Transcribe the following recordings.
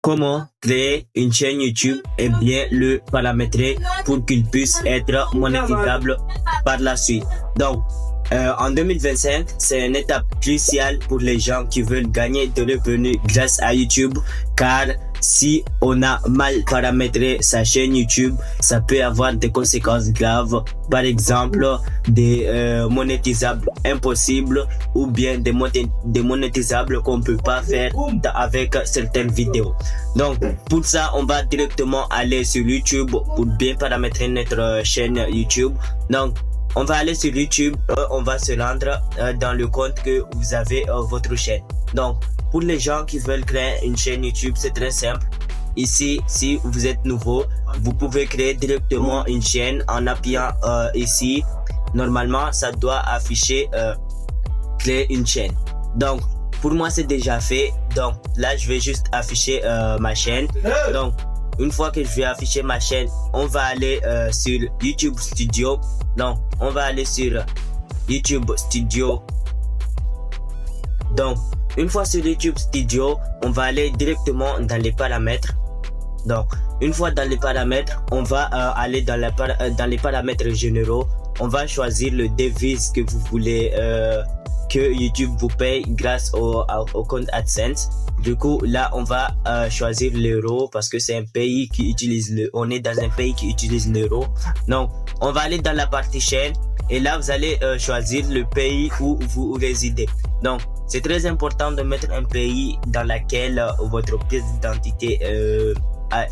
comment créer une chaîne YouTube et bien le paramétrer pour qu'il puisse être monétisable par la suite. Donc, en 2025, c'est une étape cruciale pour les gens qui veulent gagner de revenus grâce à YouTube, car si on a mal paramétré sa chaîne YouTube, ça peut avoir des conséquences graves, par exemple des monétisables impossibles ou bien des monétisables qu'on peut pas faire avec certaines vidéos. Donc pour ça, on va directement aller sur YouTube pour bien paramétrer notre chaîne YouTube. Donc on va aller sur YouTube, on va se rendre dans le compte que vous avez votre chaîne. Donc pour les gens qui veulent créer une chaîne YouTube, c'est très simple. Ici, si vous êtes nouveau, vous pouvez créer directement une chaîne en appuyant ici. Normalement, ça doit afficher créer une chaîne. Donc pour moi, c'est déjà fait. Donc là, je vais juste afficher ma chaîne. Donc une fois que je vais afficher ma chaîne, on va aller sur YouTube Studio. Donc on va aller sur YouTube Studio. Donc une fois sur YouTube Studio, on va aller directement dans les paramètres. Donc une fois dans les paramètres, on va aller dans les paramètres généraux. On va choisir le devise que vous voulez que YouTube vous paye grâce au compte AdSense. Du coup, là, on va choisir l'euro parce que c'est un pays qui utilise on est dans un pays qui utilise l'euro. Donc, on va aller dans la partie chaîne et là, vous allez choisir le pays où vous résidez. Donc, c'est très important de mettre un pays dans lequel votre pièce d'identité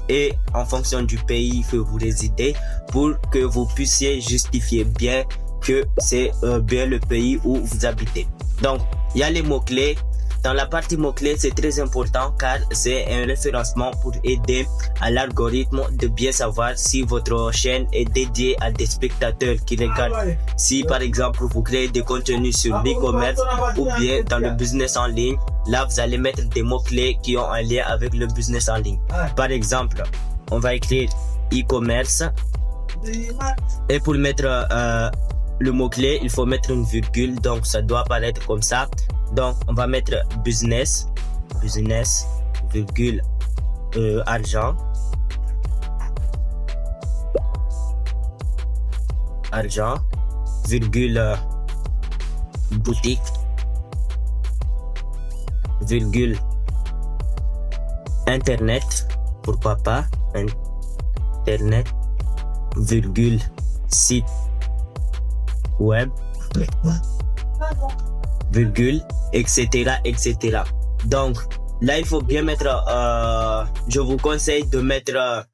est en fonction du pays que vous résidez pour que vous puissiez justifier bien que c'est bien le pays où vous habitez. Donc, il y a les mots-clés. Dans la partie mots-clés, c'est très important car c'est un référencement pour aider à l'algorithme de bien savoir si votre chaîne est dédiée à des spectateurs qui regardent. Si par exemple, vous créez des contenus sur l'e-commerce ou bien dans le business en ligne, là, vous allez mettre des mots-clés qui ont un lien avec le business en ligne. Par exemple, on va écrire e-commerce et pour mettre le mot-clé, il faut mettre une virgule, donc ça doit apparaître comme ça. Donc on va mettre business, virgule, argent, virgule, boutique, virgule, internet, pourquoi pas, internet, virgule, site web, virgule, etc., etc. Donc là, il faut bien mettre, je vous conseille de mettre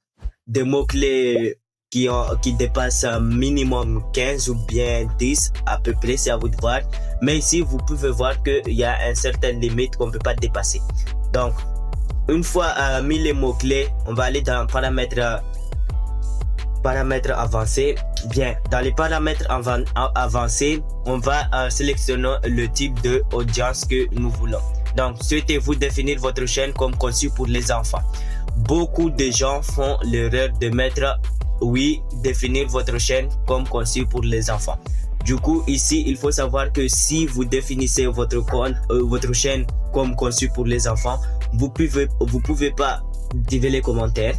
des mots-clés qui dépassent minimum 15 ou bien 10 à peu près, c'est à vous de voir. Mais ici, vous pouvez voir qu'il y a une certaine limite qu'on ne peut pas dépasser. Donc, une fois mis les mots-clés, on va aller dans paramètres avancés. Bien, dans les paramètres avancés, on va sélectionner le type de audience que nous voulons. Donc, souhaitez-vous définir votre chaîne comme conçue pour les enfants? Beaucoup de gens font l'erreur de mettre oui, définir votre chaîne comme conçue pour les enfants. Du coup, ici, il faut savoir que si vous définissez votre chaîne comme conçue pour les enfants, vous pouvez pas activer les commentaires.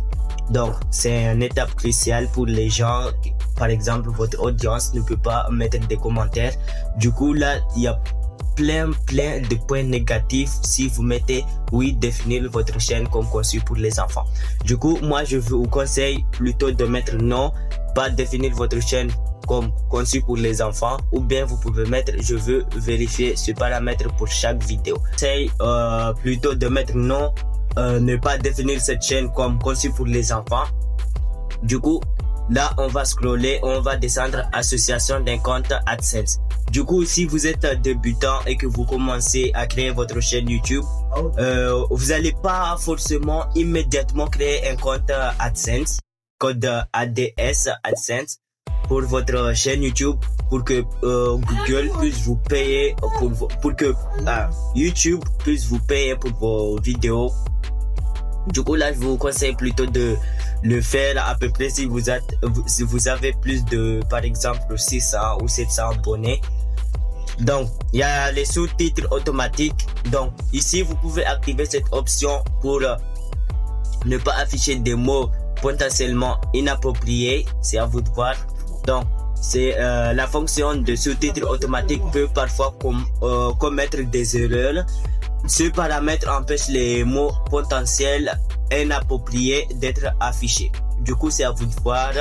Donc, c'est une étape cruciale pour les gens. Par exemple, votre audience ne peut pas mettre des commentaires. Du coup, là, il y a plein de points négatifs si vous mettez oui, définir votre chaîne comme conçue pour les enfants. Du coup, moi, je vous conseille plutôt de mettre non, pas définir votre chaîne comme conçue pour les enfants, ou bien vous pouvez mettre je veux vérifier ce paramètre pour chaque vidéo. J'essaie plutôt de mettre non, ne pas définir cette chaîne comme conçue pour les enfants. Du coup, là, on va scroller, on va descendre association d'un compte AdSense. Du coup, si vous êtes débutant et que vous commencez à créer votre chaîne YouTube, vous n'allez pas forcément immédiatement créer un compte AdSense, code ADS AdSense pour votre chaîne YouTube, pour que Google puisse vous payer pour que YouTube puisse vous payer pour vos vidéos. Du coup, là, je vous conseille plutôt de le faire à peu près si vous avez plus de, par exemple, 600 ou 700 abonnés. Donc, il y a les sous-titres automatiques. Donc, ici, vous pouvez activer cette option pour ne pas afficher des mots potentiellement inappropriés, c'est à vous de voir. Donc, c'est la fonction de sous-titres automatique peut parfois commettre des erreurs. Ce paramètre empêche les mots potentiels inappropriés d'être affichés. Du coup, c'est à vous de voir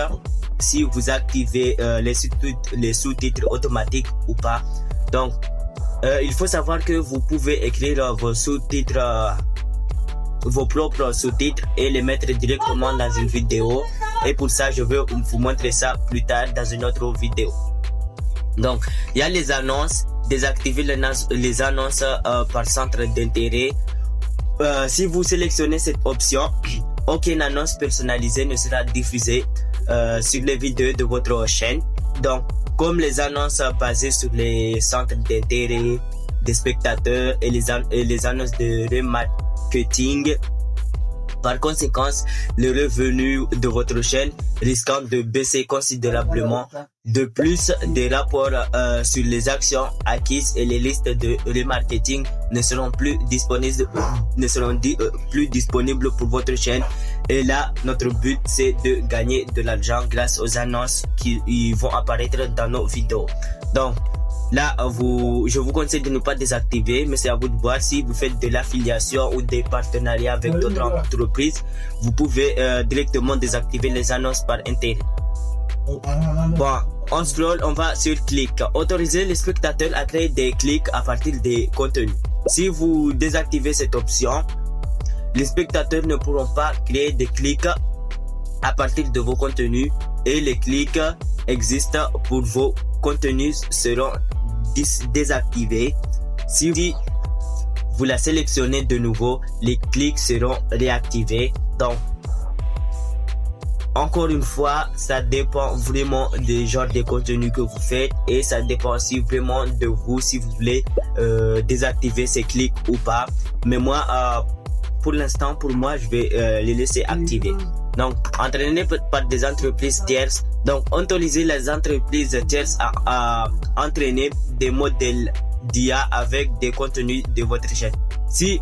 si vous activez les sous-titres automatiques ou pas. Donc, il faut savoir que vous pouvez écrire vos sous-titres, vos propres sous-titres et les mettre directement dans une vidéo. Et pour ça, je vais vous montrer ça plus tard dans une autre vidéo. Donc, il y a les annonces. Désactiver les annonces par centre d'intérêt. Si vous sélectionnez cette option, aucune annonce personnalisée ne sera diffusée sur les vidéos de votre chaîne. Donc, comme les annonces basées sur les centres d'intérêt des spectateurs et les annonces de remarketing. Par conséquent, le revenu de votre chaîne risquant de baisser considérablement. De plus, des rapports sur les actions acquises et les listes de remarketing ne seront plus disponibles pour votre chaîne. Et là, notre but, c'est de gagner de l'argent grâce aux annonces qui vont apparaître dans nos vidéos. Donc, là, je vous conseille de ne pas désactiver, mais c'est à vous de voir. Si vous faites de l'affiliation ou des partenariats avec d'autres entreprises, vous pouvez directement désactiver les annonces par intérêt. Bon, on scroll, on va sur clic. Autoriser les spectateurs à créer des clics à partir des contenus. Si vous désactivez cette option, les spectateurs ne pourront pas créer des clics à partir de vos contenus et les clics existants pour vos contenus seront désactivés. Si vous la sélectionnez de nouveau, les clics seront réactivés. Donc, encore une fois, ça dépend vraiment du genre de contenu que vous faites et ça dépend aussi vraiment de vous si vous voulez désactiver ces clics ou pas. Mais moi, pour l'instant, pour moi, je vais les laisser activer. Donc, entraîner par des entreprises tierces. Donc, autoriser les entreprises tierces à entraîner des modèles d'IA avec des contenus de votre chaîne. Si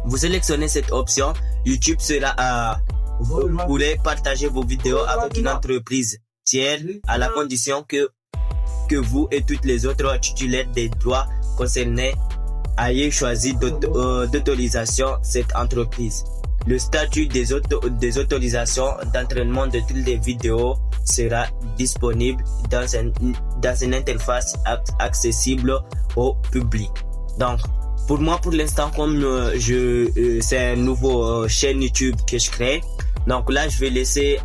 vous sélectionnez cette option, YouTube sera vous pourrez partager vos vidéos avec une entreprise tiers à la condition que vous et toutes les autres titulaires des droits concernés ayez choisi d'autorisation cette entreprise. Le statut des autorisations d'entraînement de toutes les vidéos sera disponible dans une interface accessible au public. Donc, pour moi, pour l'instant, comme c'est un nouveau chaîne YouTube que je crée, donc là, je vais laisser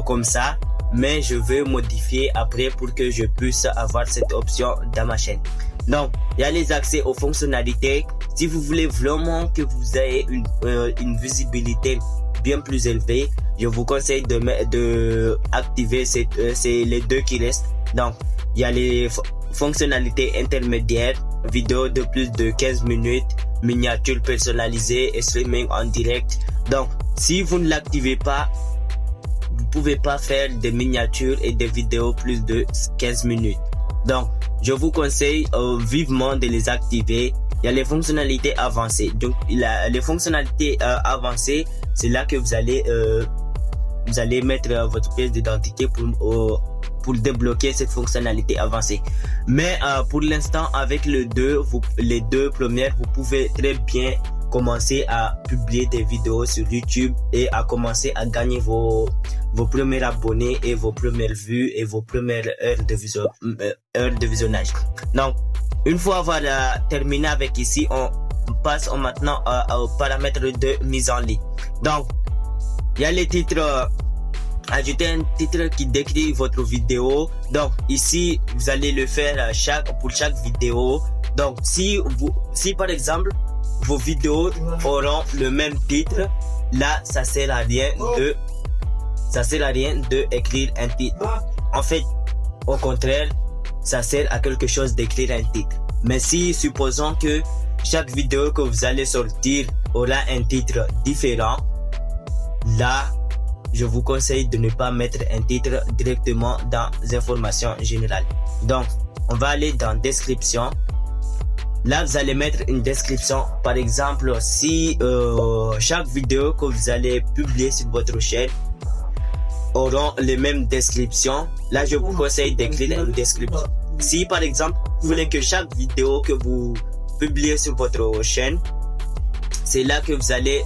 comme ça, mais je vais modifier après pour que je puisse avoir cette option dans ma chaîne. Donc, il y a les accès aux fonctionnalités. Si vous voulez vraiment que vous ayez une visibilité bien plus élevée, je vous conseille de activer c'est les deux qui restent. Donc, il y a les fonctionnalités intermédiaires, vidéo de plus de 15 minutes, miniatures personnalisées et streaming en direct. Donc, si vous ne l'activez pas, vous pouvez pas faire des miniatures et des vidéos plus de 15 minutes. Donc, je vous conseille vivement de les activer. Il y a les fonctionnalités avancées. Donc, les fonctionnalités avancées, c'est là que vous allez mettre votre pièce d'identité pour débloquer cette fonctionnalité avancée. Mais pour l'instant, avec les deux premières, vous pouvez très bien commencer à publier des vidéos sur YouTube et à commencer à gagner vos premiers abonnés et vos premières vues et vos premières heures de visionnage. Donc, une fois avoir terminé avec ici, on passe maintenant aux paramètres de mise en ligne. Donc, il y a les titres. Ajoutez un titre qui décrit votre vidéo. Donc, ici, vous allez le faire pour chaque vidéo. Donc, si par exemple, vos vidéos auront le même titre, là, ça sert à rien de écrire un titre. En fait, au contraire, ça sert à quelque chose d'écrire un titre. Mais si, supposons que chaque vidéo que vous allez sortir aura un titre différent, là, je vous conseille de ne pas mettre un titre directement dans les informations générales. Donc, on va aller dans description. là vous allez mettre une description. Par exemple, si chaque vidéo que vous allez publier sur votre chaîne auront les mêmes descriptions, là je vous conseille d'écrire une description. Si par exemple vous voulez que chaque vidéo que vous publiez sur votre chaîne, c'est là que vous allez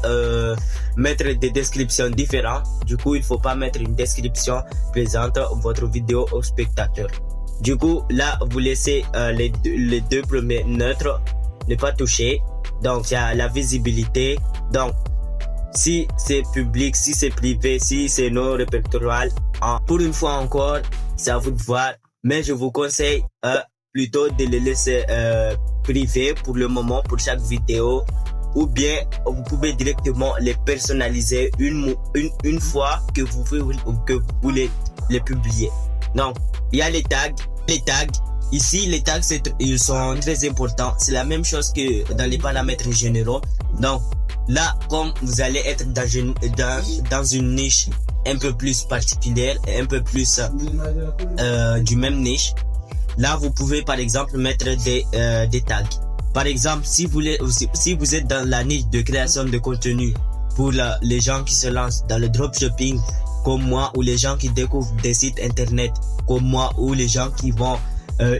mettre des descriptions différentes. Du coup, il faut pas mettre une description présente votre vidéo au spectateur. Du coup, là, vous laissez les deux premiers neutres, ne pas toucher. Donc, il y a la visibilité. Donc, si c'est public, si c'est privé, si c'est non répertorial, pour une fois encore, c'est à vous de voir. Mais je vous conseille plutôt de les laisser privés pour le moment, pour chaque vidéo. Ou bien vous pouvez directement les personnaliser une fois que vous voulez les publier. Donc, il y a les tags. Ici, les tags, ils sont très importants. C'est la même chose que dans les paramètres généraux. Donc, là, comme vous allez être dans une niche un peu plus particulière, un peu plus du même niche, là, vous pouvez par exemple mettre des tags. Par exemple, si vous êtes dans la niche de création de contenu pour les gens qui se lancent dans le dropshipping comme moi, ou les gens qui découvrent des sites internet comme moi, ou les gens qui vont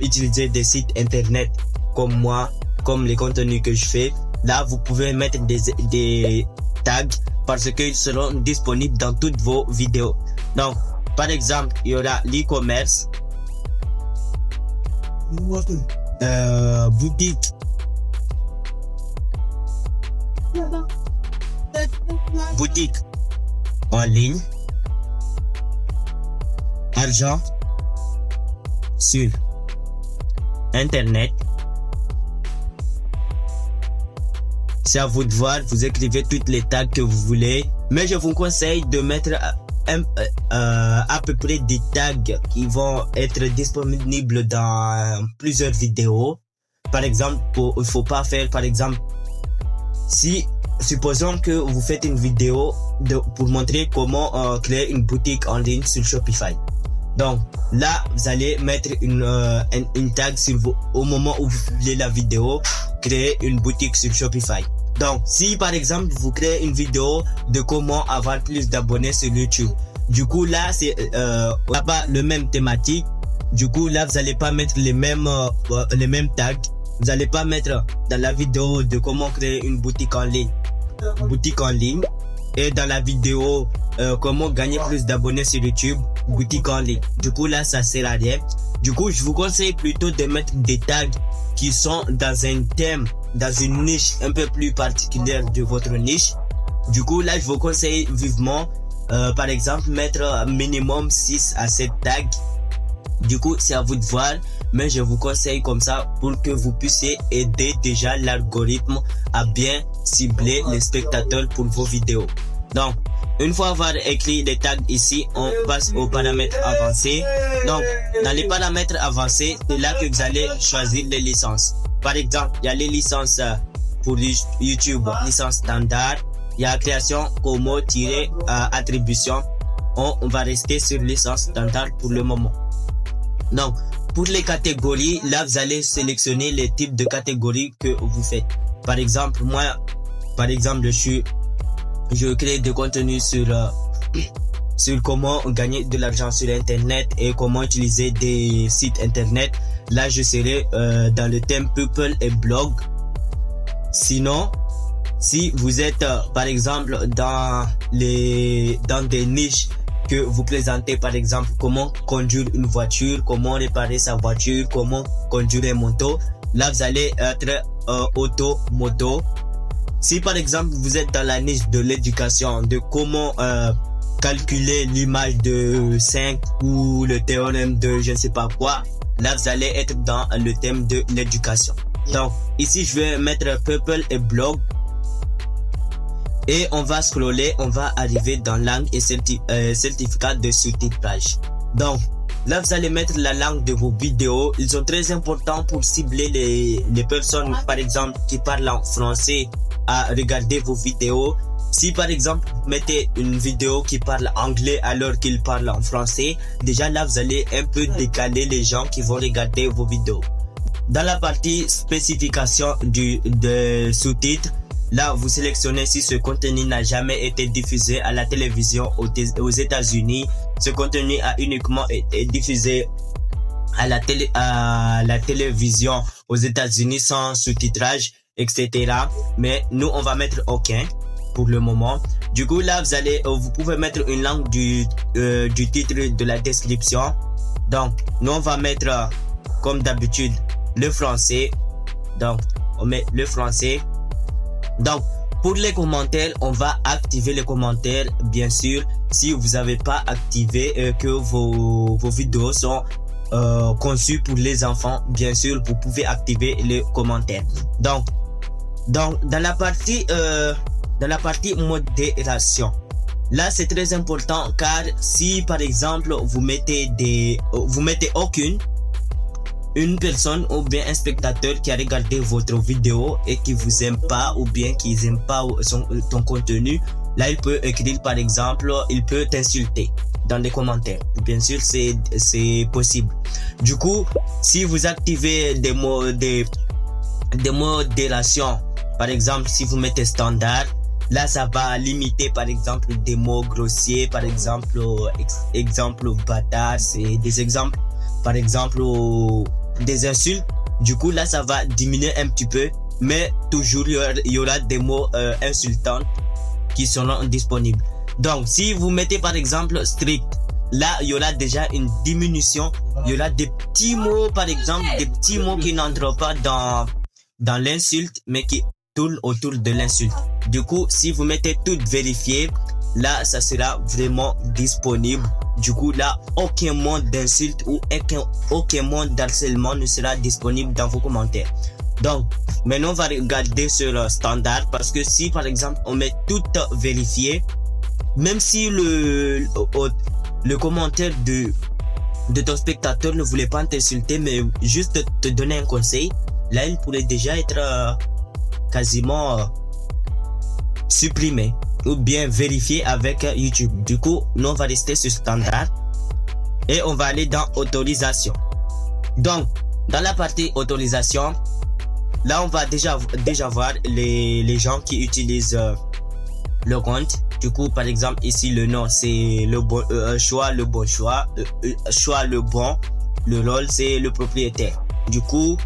utiliser des sites internet comme moi, comme les contenus que je fais, là vous pouvez mettre des tags parce qu'ils seront disponibles dans toutes vos vidéos. Donc, par exemple, il y aura l'e-commerce, boutique, en ligne, argent sur internet. C'est à vous de voir, vous écrivez toutes les tags que vous voulez, mais je vous conseille de mettre à peu près des tags qui vont être disponibles dans plusieurs vidéos. Par exemple, il faut pas faire, par exemple, si supposons que vous faites une vidéo pour montrer comment créer une boutique en ligne sur Shopify. Donc là, vous allez mettre une tag au moment où vous publiez la vidéo, créer une boutique sur Shopify. Donc, si par exemple vous créez une vidéo de comment avoir plus d'abonnés sur YouTube, du coup là c'est pas le même thématique. Du coup là vous allez pas mettre les mêmes tags. Vous allez pas mettre dans la vidéo de comment créer une boutique en ligne, et dans la vidéo comment gagner plus d'abonnés sur YouTube, boutique en ligne. Du coup là ça sert à rien. Du coup je vous conseille plutôt de mettre des tags qui sont dans un thème, dans une niche un peu plus particulière de votre niche. Du coup là je vous conseille vivement par exemple mettre minimum 6 à 7 tags. Du coup c'est à vous de voir, mais je vous conseille comme ça pour que vous puissiez aider déjà l'algorithme à bien cibler les spectateurs pour vos vidéos. Donc, une fois avoir écrit les tags ici, on passe aux paramètres avancés. Donc, dans les paramètres avancés, c'est là que vous allez choisir les licences. Par exemple, il y a les licences pour YouTube, licence standard. Il y a création, como, attribution. On va rester sur licence standard pour le moment. Donc, pour les catégories, là, vous allez sélectionner les types de catégories que vous faites. Par exemple, moi, je crée du contenu sur comment gagner de l'argent sur Internet et comment utiliser des sites Internet. Là, je serai dans le thème people et blog. Sinon, si vous êtes, par exemple, dans des niches que vous présentez, par exemple, comment conduire une voiture, comment réparer sa voiture, comment conduire un moto, là, vous allez être auto-moto. Si par exemple vous êtes dans la niche de l'éducation, de comment calculer l'image de 5 ou le théorème de je ne sais pas quoi, là vous allez être dans le thème de l'éducation. Donc ici je vais mettre people et blog et on va scroller, on va arriver dans langue et certificat de sous-titrage. Donc là vous allez mettre la langue de vos vidéos. Ils sont très importants pour cibler les personnes par exemple qui parlent en français à regarder vos vidéos. Si par exemple vous mettez une vidéo qui parle anglais alors qu'il parle en français, déjà là vous allez un peu décaler les gens qui vont regarder vos vidéos. dans la partie spécification de sous-titres, là, vous sélectionnez si ce contenu n'a jamais été diffusé à la télévision aux États-Unis. Ce contenu a uniquement été diffusé à la télévision aux États-Unis sans sous-titrage, etc. Mais nous, on va mettre aucun pour le moment. Du coup, là, vous pouvez mettre une langue du titre de la description. Donc, nous, on va mettre, comme d'habitude, le français. Donc, on met le français. Donc, pour les commentaires, on va activer les commentaires, bien sûr. Si vous n'avez pas activé que vos vidéos sont conçues pour les enfants, bien sûr, vous pouvez activer les commentaires. Donc, dans la partie modération, là, c'est très important car si, par exemple, vous mettez aucune, une personne ou bien un spectateur qui a regardé votre vidéo et qui vous aime pas ou bien qui n'aime pas ton contenu, là il peut écrire par exemple, il peut t'insulter dans les commentaires. Bien sûr, c'est possible. Du coup, si vous activez des modérations, par exemple si vous mettez standard, là ça va limiter par exemple des mots grossiers, par exemple bâtard, c'est des exemples, par exemple des insultes. Du coup là ça va diminuer un petit peu, mais toujours il y aura des mots insultants qui seront disponibles. Donc si vous mettez par exemple strict, là il y aura déjà une diminution, il y aura des petits mots, par exemple des petits mots qui n'entrent pas dans l'insulte mais qui tournent autour de l'insulte. Du coup si vous mettez tout vérifié, là ça sera vraiment disponible. Du coup là aucun mot d'insulte ou aucun mot d'harcèlement ne sera disponible dans vos commentaires. Donc maintenant on va regarder sur le standard, parce que si par exemple on met tout vérifié, même si le commentaire de ton spectateur ne voulait pas t'insulter mais juste te donner un conseil, là il pourrait déjà être quasiment supprimé ou bien vérifié avec YouTube. Du coup, nous on va rester sur standard et on va aller dans autorisation. Donc, dans la partie autorisation, là on va déjà voir les gens qui utilisent le compte. Du coup, par exemple ici le nom c'est le bon choix, le bon choix, choix le bon, le rôle c'est le propriétaire. Du coup,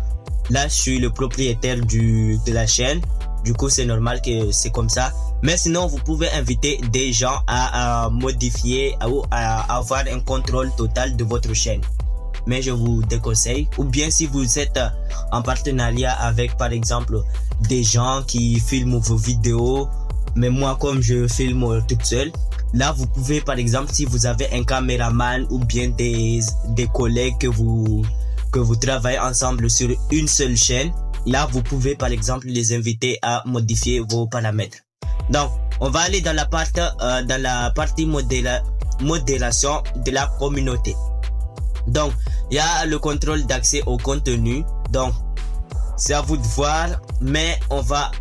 là je suis le propriétaire de la chaîne. Du coup, c'est normal que c'est comme ça. Mais sinon, vous pouvez inviter des gens à modifier ou à avoir un contrôle total de votre chaîne. Mais je vous déconseille. Ou bien si vous êtes en partenariat avec, par exemple, des gens qui filment vos vidéos. Mais moi, comme je filme toute seule, là, vous pouvez, par exemple, si vous avez un caméraman ou bien des collègues que vous travaillez ensemble sur une seule chaîne, là, vous pouvez par exemple les inviter à modifier vos paramètres. Donc, on va aller dans la partie modération de la communauté. Donc, il y a le contrôle d'accès au contenu. Donc, c'est à vous de voir, mais on va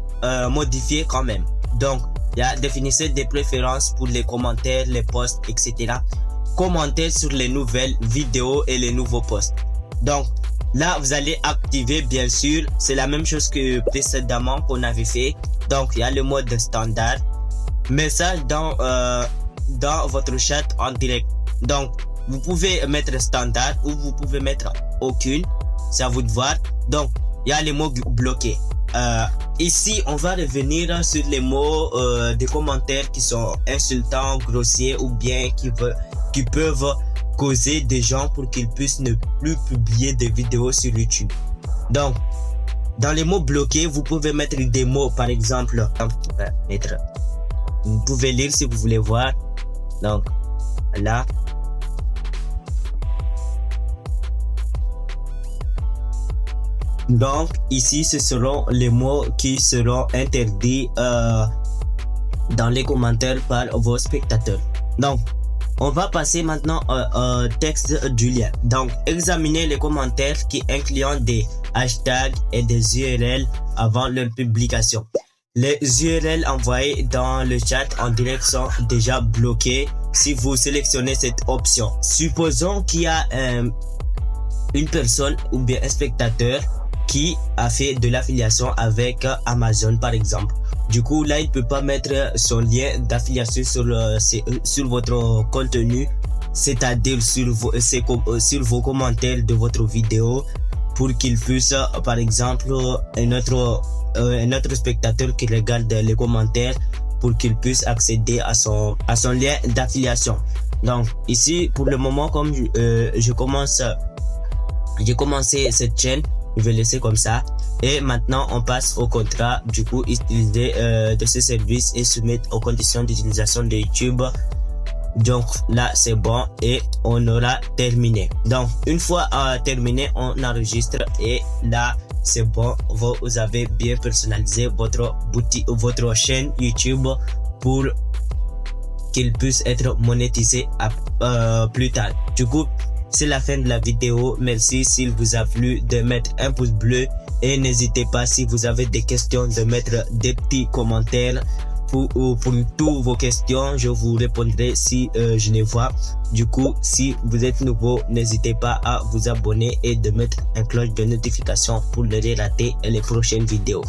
modifier quand même. Donc, il y a définissez des préférences pour les commentaires, les posts, etc. Commenter sur les nouvelles vidéos et les nouveaux posts. Donc, là, vous allez activer, bien sûr, c'est la même chose que précédemment qu'on avait fait. Donc, il y a le mode standard. Message dans votre chat en direct. Donc, vous pouvez mettre standard ou vous pouvez mettre aucune. C'est à vous de voir. Donc, il y a les mots bloqués. Ici, on va revenir sur les mots des commentaires qui sont insultants, grossiers ou bien qui peuvent causer des gens pour qu'ils puissent ne plus publier des vidéos sur YouTube. Donc, dans les mots bloqués, vous pouvez mettre des mots, par exemple, vous pouvez lire si vous voulez voir. Donc, là. Donc, ici, ce seront les mots qui seront interdits dans les commentaires par vos spectateurs. Donc, on va passer maintenant au texte du lien. Donc, examinez les commentaires qui incluent des hashtags et des URL avant leur publication. Les URL envoyés dans le chat en direct sont déjà bloqués si vous sélectionnez cette option. Supposons qu'il y a une personne ou bien un spectateur qui a fait de l'affiliation avec Amazon par exemple. Du coup, là, il peut pas mettre son lien d'affiliation sur votre contenu, c'est-à-dire sur vos commentaires de votre vidéo, pour qu'il puisse, par exemple, un autre spectateur qui regarde les commentaires, pour qu'il puisse accéder à son lien d'affiliation. Donc ici, pour le moment, comme j'ai commencé cette chaîne, je vais laisser comme ça. Et maintenant, on passe au contrat. Du coup, utiliser de ce service et soumettre aux conditions d'utilisation de YouTube. Donc là, c'est bon et on aura terminé. Donc une fois terminé, on enregistre et là, c'est bon. Vous avez bien personnalisé votre boutique, votre chaîne YouTube pour qu'il puisse être monétisé plus tard. Du coup, c'est la fin de la vidéo. Merci s'il vous a plu de mettre un pouce bleu et n'hésitez pas, si vous avez des questions, de mettre des petits commentaires. Pour toutes vos questions, je vous répondrai si je les vois. Du coup, si vous êtes nouveau, n'hésitez pas à vous abonner et de mettre un cloche de notification pour ne rien rater les prochaines vidéos.